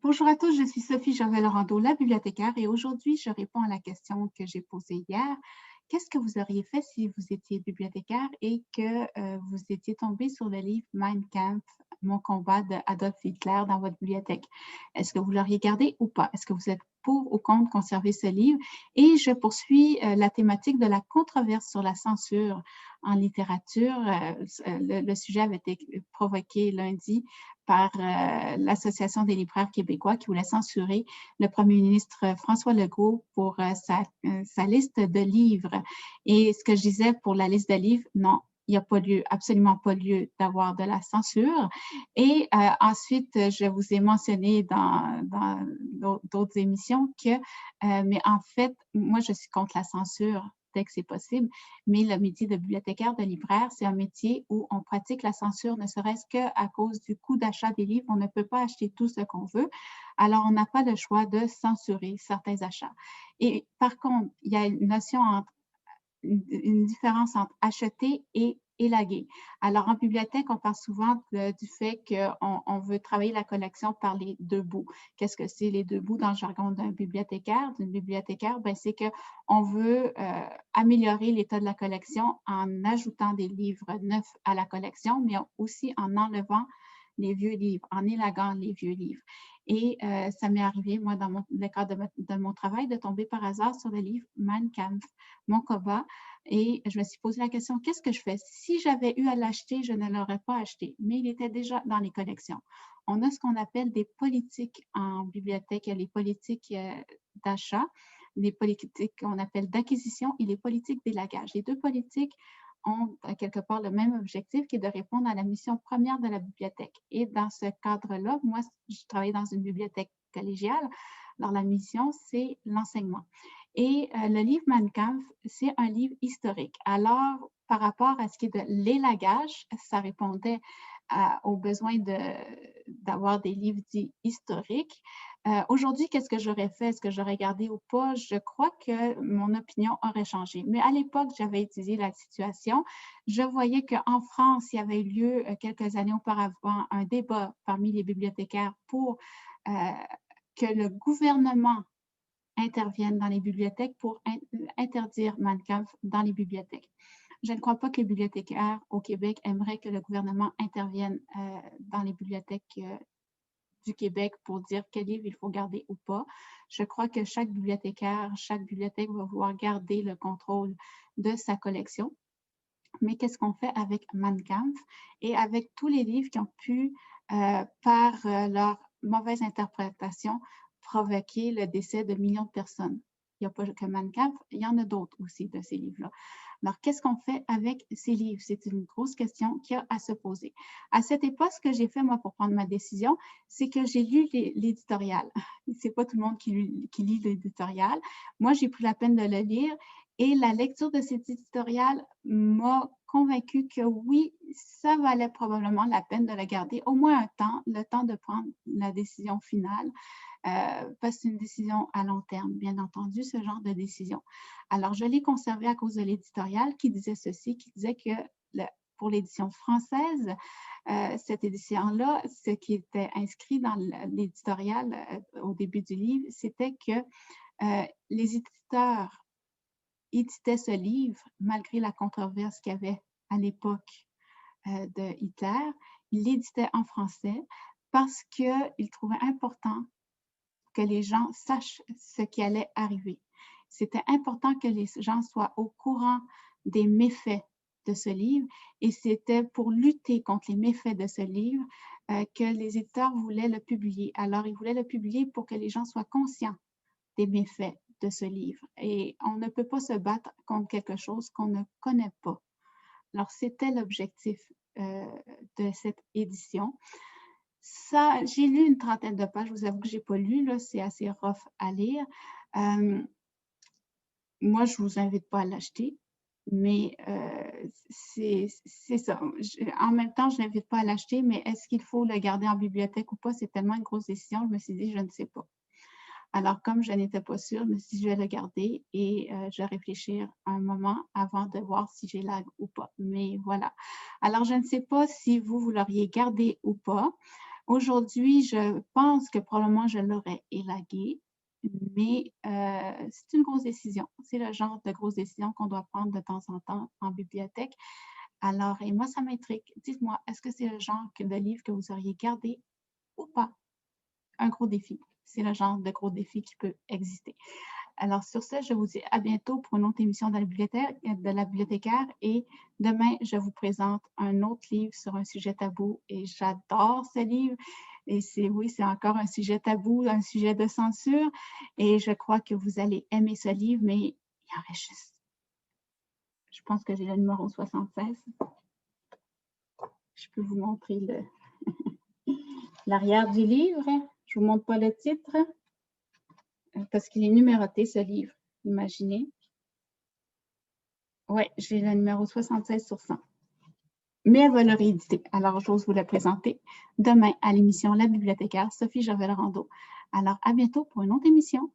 Bonjour à tous, je suis Sophie Gervais-Laurando, la bibliothécaire, et aujourd'hui, je réponds à la question que j'ai posée hier. Qu'est-ce que vous auriez fait si vous étiez bibliothécaire et que vous étiez tombé sur le livre Mein Kampf, Mon combat d'Adolf Hitler dans votre bibliothèque? Est-ce que vous l'auriez gardé ou pas? Est-ce que vous êtes pour ou contre conserver ce livre? Et je poursuis la thématique de la controverse sur la censure en littérature. Le sujet avait été provoqué lundi par l'Association des libraires québécois qui voulait censurer le premier ministre François Legault pour sa liste de livres. Et ce que je disais pour la liste de livres, non, il n'y a pas lieu, absolument pas lieu d'avoir de la censure. Et ensuite, je vous ai mentionné dans d'autres émissions que, mais en fait, moi, je suis contre la censure dès que c'est possible, mais le métier de bibliothécaire, de libraire, c'est un métier où on pratique la censure, ne serait-ce qu'à cause du coût d'achat des livres. On ne peut pas acheter tout ce qu'on veut. Alors, on n'a pas le choix de censurer certains achats. Et par contre, il y a une notion entre une différence entre acheter et élaguer. Alors, en bibliothèque, on parle souvent du fait qu'on veut travailler la collection par les deux bouts. Qu'est-ce que c'est les deux bouts dans le jargon d'un bibliothécaire, d'une bibliothécaire? Ben, c'est qu'on veut améliorer l'état de la collection en ajoutant des livres neufs à la collection, mais aussi en enlevant les vieux livres, en élaguant les vieux livres. Et ça m'est arrivé, moi, dans le cadre de mon travail, de tomber par hasard sur le livre Mein Kampf, Mon combat. Et je me suis posé la question, qu'est-ce que je fais? Si j'avais eu à l'acheter, je ne l'aurais pas acheté, mais il était déjà dans les collections. On a ce qu'on appelle des politiques en bibliothèque, les politiques d'achat, les politiques qu'on appelle d'acquisition et les politiques d'élagage. Les deux politiques ont quelque part le même objectif qui est de répondre à la mission première de la bibliothèque. Et dans ce cadre-là, moi, je travaille dans une bibliothèque collégiale. Alors, la mission, c'est l'enseignement. Et le livre Mein Kampf, c'est un livre historique. Alors, par rapport à ce qui est de l'élagage, ça répondait aux besoins d'avoir des livres dits historiques. Aujourd'hui, qu'est-ce que j'aurais fait? Est-ce que j'aurais gardé ou pas? Je crois que mon opinion aurait changé. Mais à l'époque, j'avais étudié la situation. Je voyais qu'en France, il y avait eu lieu quelques années auparavant un débat parmi les bibliothécaires pour que le gouvernement intervienne dans les bibliothèques pour interdire Mein Kampf dans les bibliothèques. Je ne crois pas que les bibliothécaires au Québec aimeraient que le gouvernement intervienne dans les bibliothèques du Québec pour dire quel livre il faut garder ou pas. Je crois que chaque bibliothécaire, chaque bibliothèque va vouloir garder le contrôle de sa collection. Mais qu'est-ce qu'on fait avec Mein Kampf et avec tous les livres qui ont pu, par leur mauvaise interprétation, provoquer le décès de millions de personnes? Il n'y a pas que Mein Kampf, il y en a d'autres aussi de ces livres-là. Alors, qu'est-ce qu'on fait avec ces livres? C'est une grosse question qu'il y a à se poser. À cette époque, ce que j'ai fait, moi, pour prendre ma décision, c'est que j'ai lu l'éditorial. C'est pas tout le monde qui lit l'éditorial. Moi, j'ai pris la peine de le lire et la lecture de cet éditorial m'a convaincue que oui, ça valait probablement la peine de le garder au moins un temps, le temps de prendre la décision finale, parce que c'est une décision à long terme, bien entendu, ce genre de décision. Alors, je l'ai conservé à cause de l'éditorial qui disait ceci, qui disait que pour l'édition française, cette édition-là, ce qui était inscrit dans l'éditorial au début du livre, c'était que les éditeurs éditaient ce livre malgré la controverse qu'il y avait à l'époque de Hitler. Ils l'éditaient en français parce qu'ils trouvaient important que les gens sachent ce qui allait arriver. C'était important que les gens soient au courant des méfaits de ce livre et c'était pour lutter contre les méfaits de ce livre que les éditeurs voulaient le publier. Alors, ils voulaient le publier pour que les gens soient conscients des méfaits de ce livre. Et on ne peut pas se battre contre quelque chose qu'on ne connaît pas. Alors, c'était l'objectif de cette édition. Ça, j'ai lu une trentaine de pages, je vous avoue que je n'ai pas lu, là, c'est assez rough à lire. Moi, je ne vous invite pas à l'acheter, mais c'est ça. En même temps, je n'invite pas à l'acheter, mais est-ce qu'il faut le garder en bibliothèque ou pas? C'est tellement une grosse décision, je me suis dit, je ne sais pas. Alors, comme je n'étais pas sûre, je me suis dit, je vais le garder et je vais réfléchir un moment avant de voir si j'ai lag ou pas. Mais voilà. Alors, je ne sais pas si vous l'auriez gardé ou pas. Aujourd'hui, je pense que probablement je l'aurais élagué, mais c'est une grosse décision. C'est le genre de grosse décision qu'on doit prendre de temps en temps en bibliothèque. Alors, et moi, ça m'intrigue. Dites-moi, est-ce que c'est le genre de livre que vous auriez gardé ou pas? Un gros défi. C'est le genre de gros défi qui peut exister. Alors, sur ce, je vous dis à bientôt pour une autre émission de la bibliothécaire. Et demain, je vous présente un autre livre sur un sujet tabou. Et j'adore ce livre. Et oui, c'est encore un sujet tabou, un sujet de censure. Et je crois que vous allez aimer ce livre, mais il y en reste juste. Je pense que j'ai le numéro 76. Je peux vous montrer l'arrière du livre. Je ne vous montre pas le titre parce qu'il est numéroté, ce livre. Imaginez. Oui, j'ai le numéro 76 sur 100. Mais elle va le rééditer. Alors, j'ose vous le présenter demain à l'émission La Bibliothécaire, Sophie Gervais-Laurando. Alors, à bientôt pour une autre émission.